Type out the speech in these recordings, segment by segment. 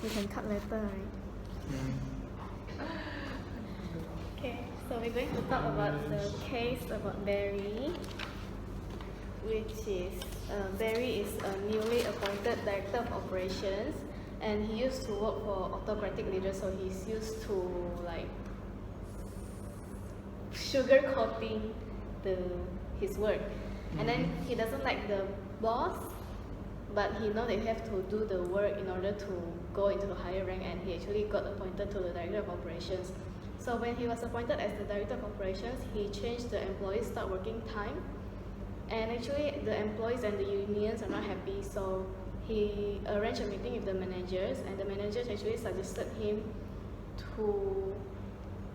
We can cut later, right? Okay, so we're going to talk about the case about Barry, which is Barry is a newly appointed director of operations, and he used to work for autocratic leaders, so he's used to like sugarcoating his work, and then he doesn't like the boss, but he knows that he have to do the work in order to go into the higher rank, and he actually got appointed to the director of operations. So when he was appointed as the director of operations, he changed the employees' start working time, and actually the employees and the unions are not happy, so he arranged a meeting with the managers, and the managers actually suggested him to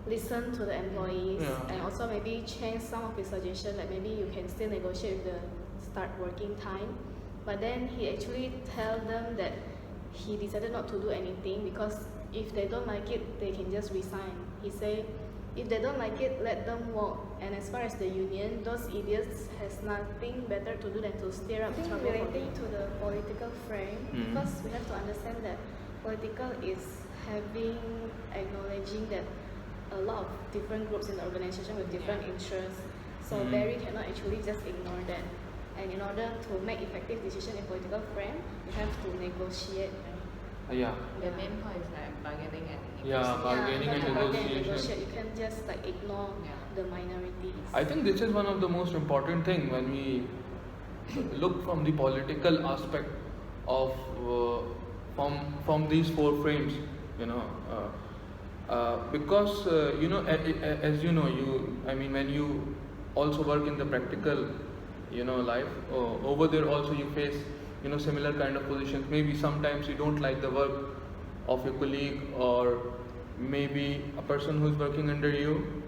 listen to the employees, and also maybe change some of his suggestions, like maybe you can still negotiate with the start working time. But then he actually tell them that he decided not to do anything because if they don't like it, they can just resign. He say, if they don't like it, let them walk. And as far as the union, those idiots has nothing better to do than to stir up trouble. Relating to the political frame, because we have to understand that political is acknowledging that a lot of different groups in the organization with different interests. So Barry cannot actually just ignore that. And in order to make effective decision in political frame, you have to negotiate. The main point is like bargaining and Bargaining and negotiation. You can just like ignore the minorities. I think this is one of the most important thing when we look from the political aspect of from these four frames, because as you know, when you also work in the practical life, over there also you face similar kind of positions. Maybe sometimes you don't like the work of your colleague, or maybe a person who's working under you,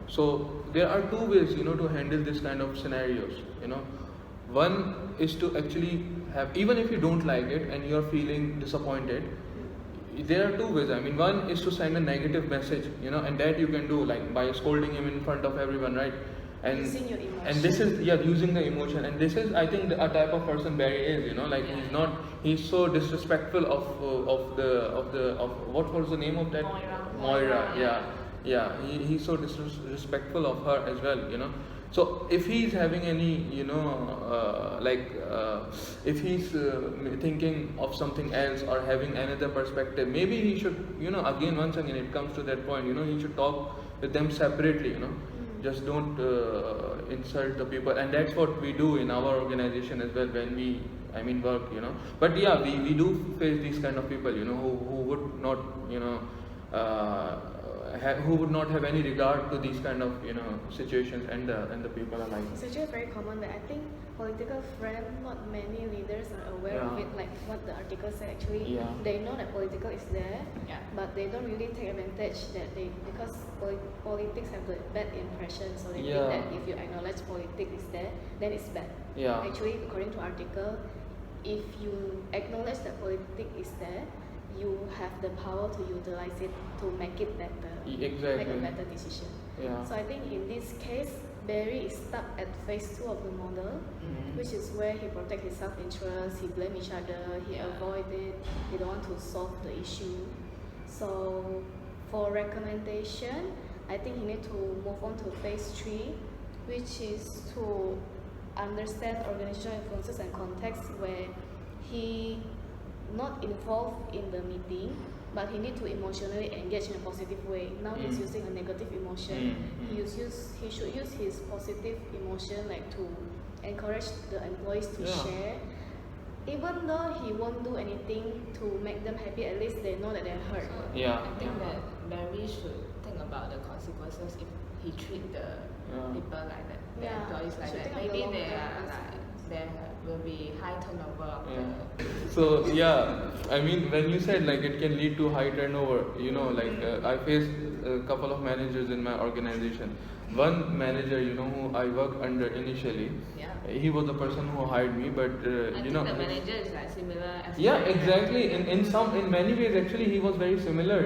so there are two ways to handle this kind of scenarios. One is to actually have, even if you don't like it and you're feeling disappointed, there are two ways. One is to send a negative message, and that you can do like by scolding him in front of everyone, right? And using your emotion. And this is using the emotion, and this is, I think, a type of person Barry is. He's so disrespectful of what was the name of that? Moira. He's so disrespectful of her as well. So if he's having any, if he's thinking of something else or having another perspective, maybe he should, once again it comes to that point, he should talk with them separately, Just don't insult the people, and that's what we do in our organization as well when we, work, But we do face these kind of people, who would not, who would not have any regard to these kind of situations, and the people are like. It's actually very common that I think political frame, not many leaders are aware of it. Like what the article said, actually, they know that political is there, but they don't really take advantage that because politics have the bad impression, so they think that if you acknowledge politics is there, then it's bad. Actually, according to article, if you acknowledge that politics is there, you have the power to utilize it to make it better, make a better decision. So I think in this case, Barry is stuck at phase 2 of the model, which is where he protects his self-interest, he blames each other, he avoids it, he don't want to solve the issue. So for recommendation, I think he need to move on to phase 3, which is to understand organizational influences and context where he not involved in the meeting, but he need to emotionally engage in a positive way. Now he's using a negative emotion. He should use his positive emotion like to encourage the employees to share. Even though he won't do anything to make them happy, at least they know that they're hurt. I think that Barry should think about the consequences if he treat the people like that, the employees like that. Maybe there will be high turnover of the. So when you said like it can lead to high turnover, I faced a couple of managers in my organization. One manager, who I worked under initially, he was the person who hired me, but I think the manager is like similar as exactly. In many ways actually he was very similar,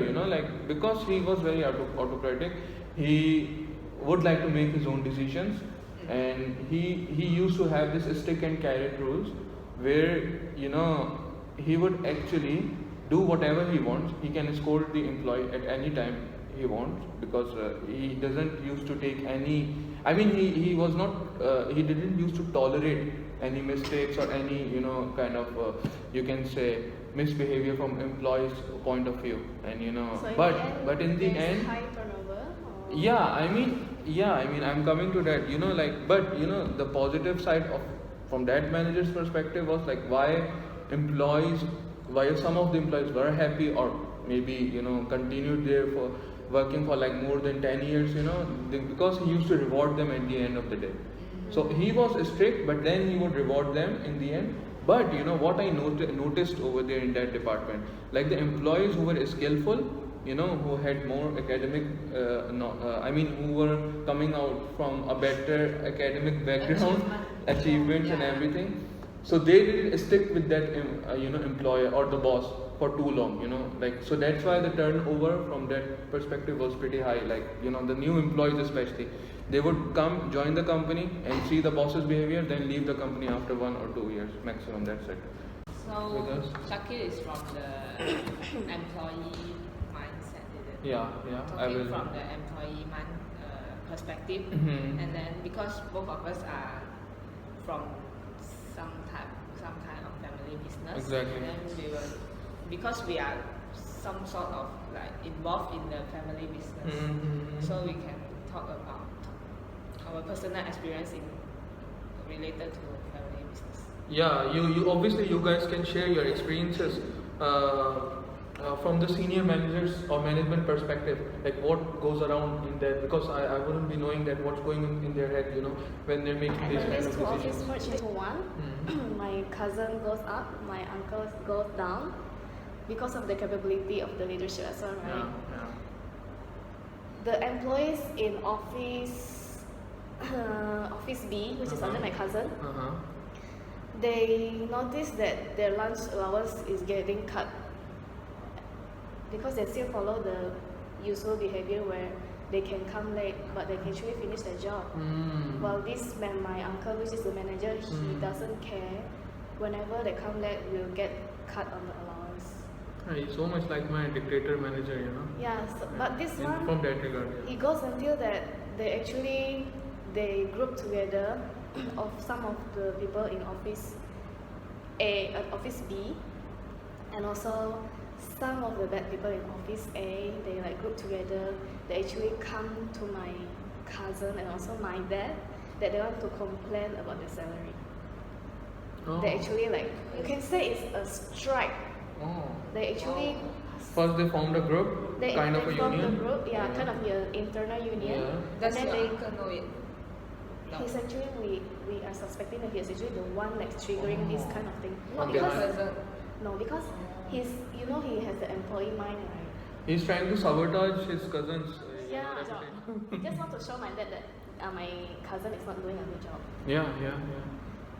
because he was very autocratic. He would like to make his own decisions, and he used to have this stick and carrot rules, where he would actually do whatever he wants. He can scold the employee at any time he wants, because he doesn't used to take any, I mean he was not, he didn't used to tolerate any mistakes or any, you know, kind of you can say misbehavior from employees point of view. And you know, so but in the end, high turnover, or? yeah, I mean I'm coming to that, you know, like, but you know, the positive side of, from that manager's perspective, was like why some of the employees were happy, or maybe, you know, continued there for working for like more than 10 years, you know, because he used to reward them at the end of the day. So he was strict, but then he would reward them in the end. But you know what I noticed over there in that department, like the employees who were skillful, you know, who had more academic, who were coming out from a better academic background, achievements and everything. So they didn't stick with that, employer or the boss for too long, you know, like, so that's why the turnover from that perspective was pretty high. Like, you know, the new employees especially, they would come, join the company and see the boss's behavior, then leave the company after 1 or 2 years maximum. That's it. So Shakil is from the employee mindset, is it? Yeah, I will. From the employee perspective, and then because both of us are from some kind of family business, exactly. And then because we are some sort of like involved in the family business, so we can talk about our personal experience related to family business. Yeah, you obviously you guys can share your experiences from the senior managers or management perspective, like what goes around in that, because I wouldn't be knowing that what's going in their head, you know, when they're making these kind of decisions. When these two offices merge into one, my cousin goes up, my uncle goes down, because of the capability of the leadership as well, right? Yeah. The employees in office B, which is under my cousin, they notice that their lunch allowance is getting cut, because they still follow the usual behavior where they can come late but they can actually finish their job. While my uncle, which is the manager, he doesn't care. Whenever they come late, we'll get cut on the allowance. He's so much like my dictator manager, you know. Yeah, but this one, from that regard, he goes until that they group together of some of the people in office A, office B, and also some of the bad people in office A. They like group together. They actually come to my cousin and also my dad that they want to complain about the salary. They actually, like, you can say it's a strike. They actually first they formed a group, kind of a union. Kind of an internal union. Yeah. Does your uncle know it? No. He's actually, we are suspecting that he's actually the one like triggering this kind of thing. Because he's, you know, he has the employee mind, right? He's trying to sabotage his cousin's. He just want to show my dad that my cousin is not doing a good job. Yeah.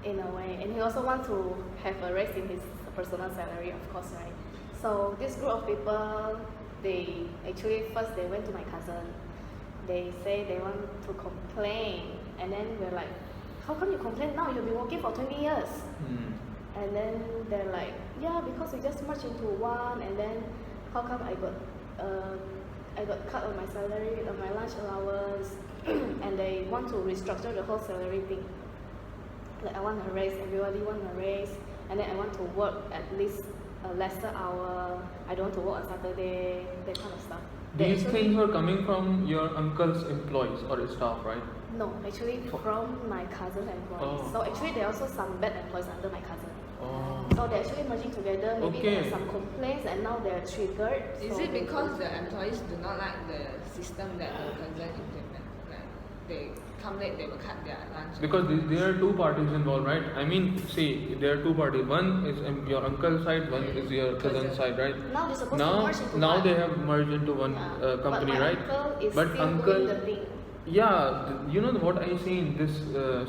In a way, and he also wants to have a raise in his personal salary, of course, right? So this group of people, they actually first they went to my cousin. They say they want to complain, and then we're like, how come you complain now? You've been working for 20 years. And then they're like, yeah, because we just merged into one, and then how come I got cut on my salary, on my lunch allowance, and they want to restructure the whole salary thing. Like, I want a raise, everybody want a raise, and then I want to work at least a lesser hour. I don't want to work on Saturday, that kind of stuff. These things were coming from your uncle's employees or staff, right? No, actually from my cousin's employees. So actually there are also some bad employees under my cousin. So they're actually merging together. Maybe there are some complaints and now they're triggered. Is it because the employees do not like the system that the cousin implement? Like they come late, they will cut their lunch? Because there are two parties involved, right? I mean, see, there are two parties. One is your uncle's side, one is your cousin's side, right? Now they're supposed to merge into one. They have merged into one company, but right? Uncle is still doing the thing. Yeah, you know what I see in this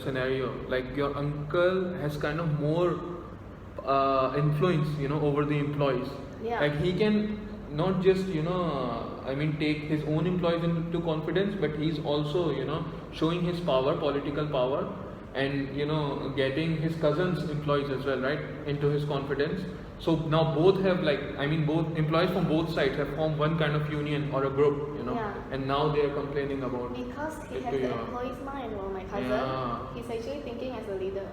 scenario, like your uncle has kind of more influence, you know, over the employees. Yeah. Like he can not just, you know, take his own employees into confidence, but he's also, you know, showing his power, political power, and, you know, getting his cousin's employees as well, right, into his confidence. So now both have both employees from both sides have formed one kind of union or a group, and now they are complaining about. Because he has the employee's mind, or my cousin, he's actually thinking as a leader.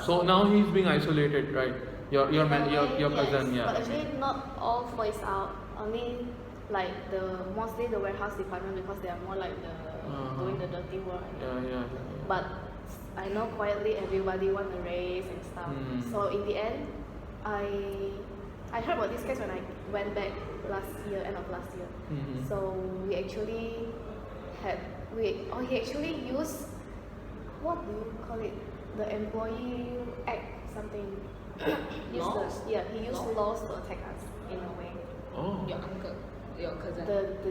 So now he's being isolated, right? Your cousin, yeah. But actually, not all voice out. Only like mostly the warehouse department, because they are more like doing the dirty work. Yeah. But I know quietly everybody want a raise and stuff. So in the end, I heard about this case when I went back end of last year. So we actually he actually used, what do you call it? The Employee Act something. He used laws to attack us in a way. Oh. Your uncle, your cousin.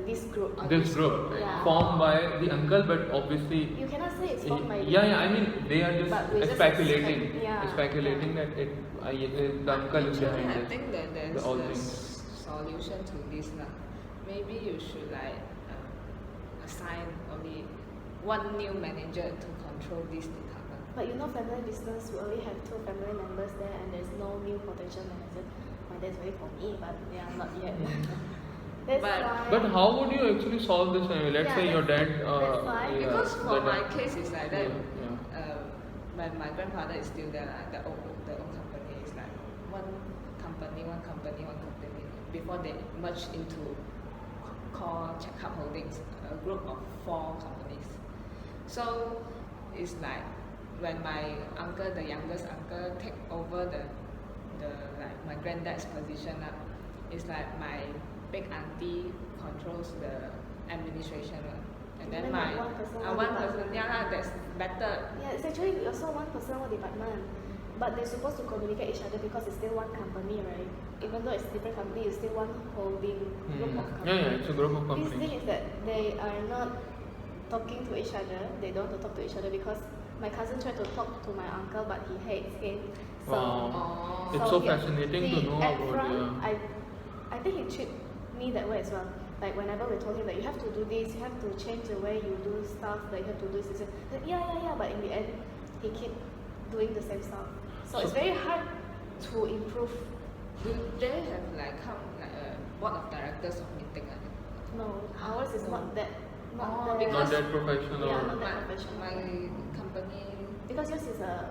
This group. This group, formed by the uncle, but obviously. You cannot say it's formed by. I mean, they are just speculating. Speculating that the uncle is behind I think that there's a solution to this lah. Maybe you should assign only one new manager to control this department. But family business, we only have 2 family members there, and there's no new potential manager. My dad's waiting for me, but not yet. But how would you actually solve this? Let's say your dad. That's fine. Because for my case, it's like that. My grandfather is still there. The old company is like one company. Before they merged into called Checkup Holdings, a group of 4 companies. So it's like when my uncle, the youngest uncle, take over the my granddad's position, it's like my big auntie controls the administration, and then my one person, that's better. Yeah, it's actually also one person, one department, but they're supposed to communicate each other because it's still one company, right? Even though it's different company, it's still one holding group of companies. Yeah, it's a group of companies. This thing is that they are not talking to each other. They don't want to talk to each other because my cousin tried to talk to my uncle, but he hates him. So, it's so fascinating to know about it. I think he treated me that way as well. Like whenever we told him that you have to do this, you have to change the way you do stuff, that you have to do this, like, yeah. But in the end, he keep doing the same stuff. So it's very hard to improve. Do they have a board of directors or meeting? No, ours is not that. Not that professional. Yeah, not that professional. My company. Because yours is a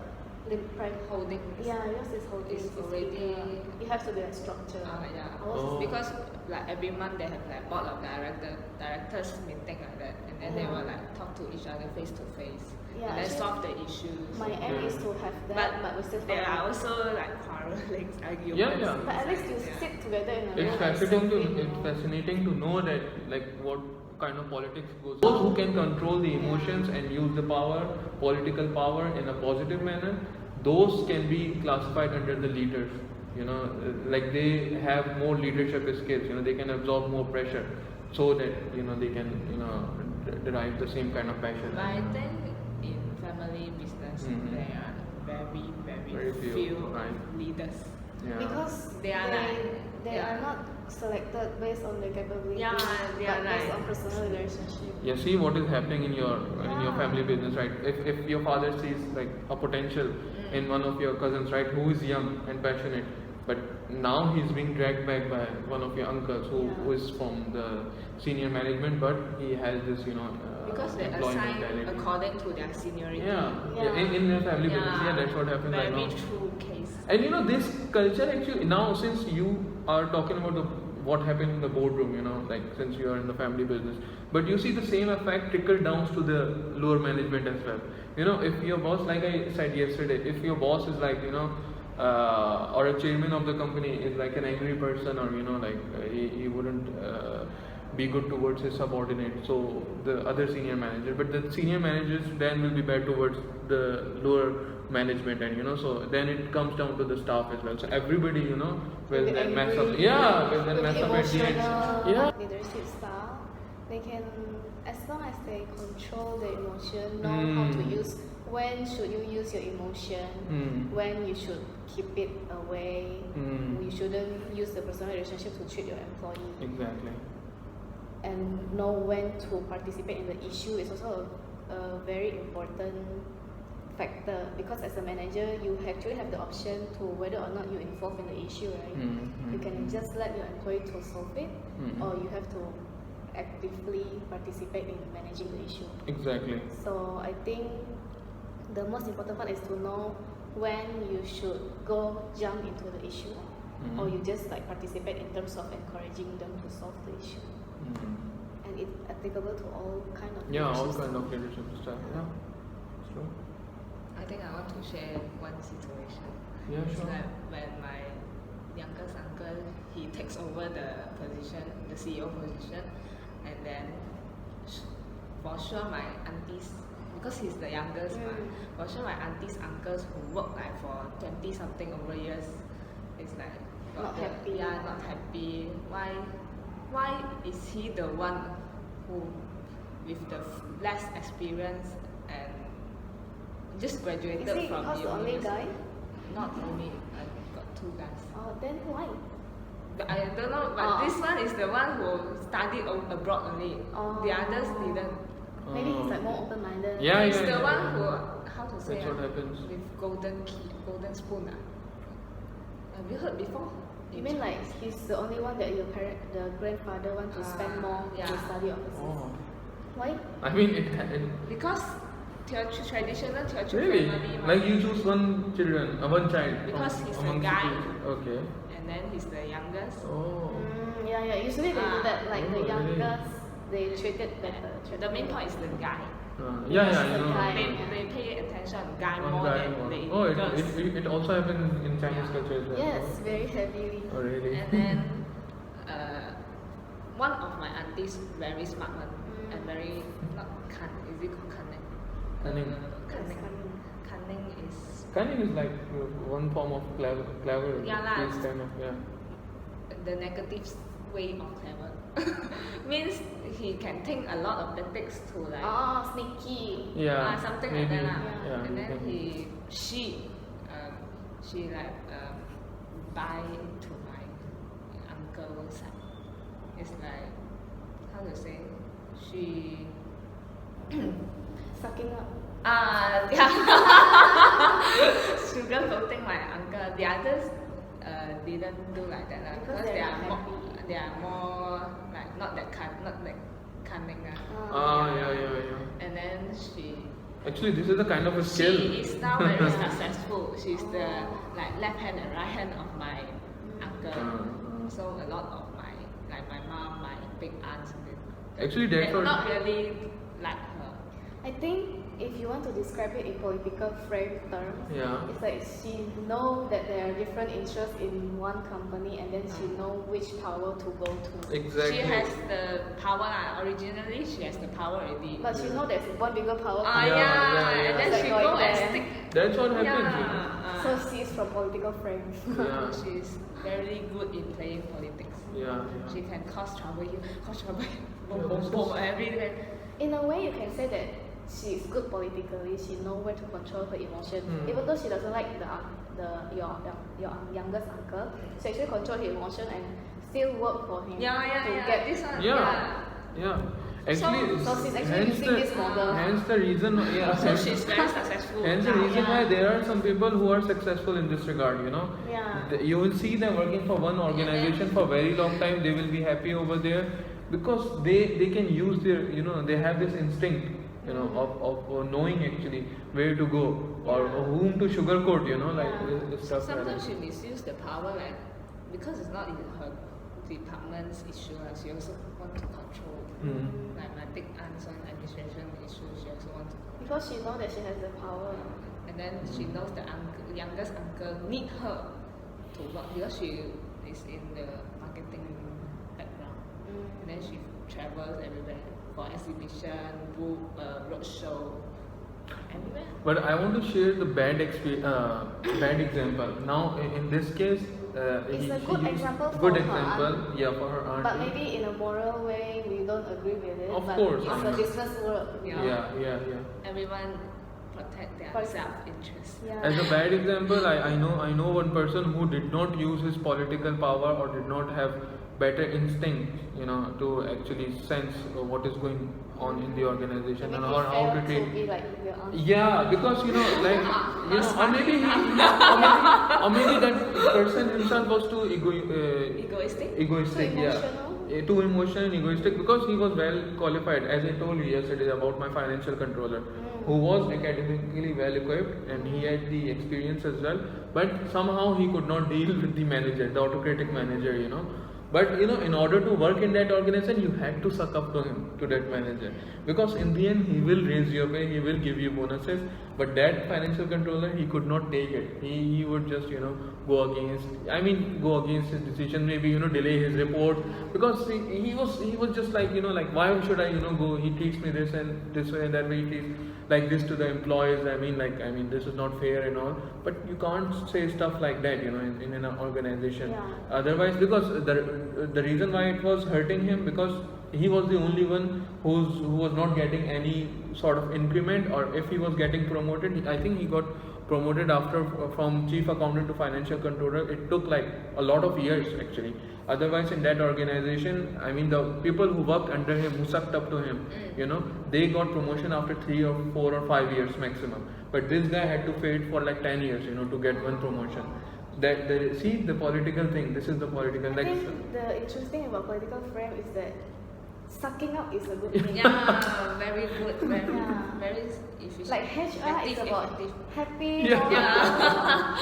private holding. Yeah, yours is holding. It's already. It has to be a structure. Because every month they have board of directors meeting like that, and then they will talk to each other face to face, and then solve the issues. My aim is to have that, but we still. There are also quarrelings, arguments. Yeah. But at least you sit together in a It's fascinating to know that what kind of politics goes. Those who can control the emotions and use the political power in a positive manner, those can be classified under the leaders. They have more leadership skills. They can absorb more pressure, so that they can derive the same kind of passion. But I think in family business there are very few leaders. Yeah. Because they are not selected based on their capability, but based on personal relationship. Yeah, see what is happening in your family business, right? If your father sees a potential in one of your cousins, right, who is young and passionate, but now he's being dragged back by one of your uncles who is from the senior management, but he has this because they assign according to their seniority. In their family business, that's what happens right now. Very true case. And this culture actually now, since you are talking about what happened in the boardroom, since you are in the family business, but you see the same effect trickle down to the lower management as well. If your boss, like I said yesterday, if your boss is or a chairman of the company is an angry person, or he wouldn't be good towards his subordinate, so the other senior manager, but the senior managers then will be bad towards the lower management, and so then it comes down to the staff as well. So everybody will then mess up. Will then mess up at the end. Leadership style, they can, as long as they control the emotion, know how to use. When should you use your emotion? When you should keep it away? You shouldn't use the personal relationship to treat your employee. Exactly. And know when to participate in the issue is also a very important factor because as a manager you actually have the option to whether or not you involve in the issue, right? You can just let your employee to solve it, or you have to actively participate in managing the issue. Exactly. So I think the most important part is to know when you should go jump into the issue, or you just like participate in terms of encouraging them to solve the issue. And it's applicable to all kind of all kind of leadership style. Yeah, true. I think I want to share one situation. Yeah, it's sure. like when my youngest uncle, he takes over the position, the CEO position, and then for sure my aunties, because he's the youngest, for sure my aunties, uncles who work like for 20 something over years, it's like not happy. Yeah, not happy. Why is he the one who with the less experience and just graduated Is he from the only guy? Not only, I got 2 guys. Oh, then why? But I don't know, but this one is the one who studied abroad only. The others didn't. Maybe he's like more open-minded. Yeah, He's the one who, how to say, that's what happens. with golden key, golden spoon. Have you heard before? You mean like he's the only one that the grandfather want to spend more to study overseas? Why? I mean, because traditional Teochew really? family. Like you choose one child. Because he's a amongst the guy. children. Okay. And then he's the youngest. Oh. Yeah. Usually they do that. Like the youngest, they treat it better. The main point is the guy. Yeah, the you know. guy. They pay attention on guy On more guy than more. the Oh, girls. it also happens in Chinese culture as well. Yes, very heavily. Oh, really? And then one of my aunties very smart one and very not is it called cunning? Cunning. Cunning is Cunning is like one form of clever. Yeah lah. This kind of the negative way of clever. Means he can think a lot of tactics to like Sneaky. Yeah. something maybe. like that lah. Yeah, And then maybe. she like buy into my uncle's side. It's like how to say she Sucking up. yeah. Sugarcoating my uncle. The others didn't do like that lah, Because they they're are not more happy. they are more like not that cunning Yeah. And then she Actually, this is a kind of a skill. She is now very successful. She's the like left hand and right hand of my uncle. So a lot of my mom, my big aunts, Actually, that's what. not really like her. I think if you want to describe it in political frame terms, Yeah. it's like she know that there are different interests in one company, and then she know which power to go to. Exactly. She has the power. Originally, she has the power already. But she know there's one bigger power. Yeah. And then It's she like go going and there. stick. That's what happens. So she's from political frames. Yeah. She's very good in playing politics. Yeah. She can cause trouble here, cause trouble here, boom, Yeah, boom, that's boom, everywhere. In a way, you can say that she is good politically. She know where to control her emotion. Even though she doesn't like your youngest uncle, she actually control his emotion and still work for him to get This one, Yeah. Actually, So she's actually using this model. hence the reason. So she's very successful. Hence the reason why there are some people who are successful in this regard. Yeah. You will see them working for one organization for a very long time. They will be happy over there because they can use their they have this instinct of knowing actually where to go or whom to sugarcoat this stuff. Sometimes she misuse the power because it's not in her department's issue. She also want to control. Like my big aunt's on administration issue, she also want to control. Because she know that she has the power. And then she knows the youngest uncle need her to work because she is in the marketing background. And then she travels everywhere for exhibition, book, roadshow, everywhere. But I want to share the bad example. Now in this case, It's a good example for good her example, aunt. yeah, for her aunt. But maybe in a moral way, we don't agree with it. Of but course, it's I a know. business world. Yeah. Everyone protect their For- self-interest. Yeah. As a bad example, I know one person who did not use his political power or did not have better instinct, to actually sense what is going on in the organization I mean, or he how to failed treat. to be like your answer. Yeah, because like or maybe that person himself was too egoistic. Too emotional and egoistic, because he was well qualified, as I told you yesterday about my financial controller, who was academically well equipped and he had the experience as well, but somehow he could not deal with the manager, the autocratic manager. But in order to work in that organization, you had to suck up to him, to that manager, because in the end he will raise your pay, he will give you bonuses. But that financial controller, he could not take it. He would just go against his decision, maybe delay his report, because he was just like why should I go? He treats me this way and that way. He treats like this to the employees. This is not fair and all. But you can't say stuff like that in an organization. Yeah. Otherwise, because the reason why it was hurting him, because he was the only one who was not getting any sort of increment, or if he was getting promoted, I think he got promoted after from chief accountant to financial controller. It took like a lot of years actually. Otherwise, in that organization, the people who worked under him, who sucked up to him, they got promotion after 3 or 4 or 5 years maximum. But this guy had to wait for like 10 years, to get one promotion. See the political thing. This is the political. I think the interesting about political frame is that sucking up is a good thing. Yeah, very good, very efficient. Like HR is about happy. Yeah.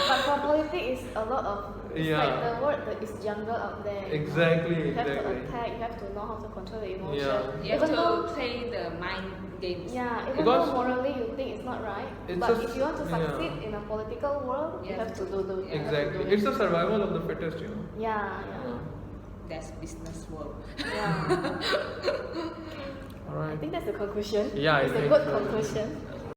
But for politics, it's a lot of. It's like the word that is jungle out there. Exactly. You have to attack. You have to know how to control the emotion. Yeah. You have to play the mind games. Yeah, even though morally you think it's not right, but if you want to succeed in a political world, you have to do it. Exactly. It's the survival of the fittest, Yeah. That's business world. Yeah. Alright. I think that's the conclusion. Yeah, it's a good conclusion.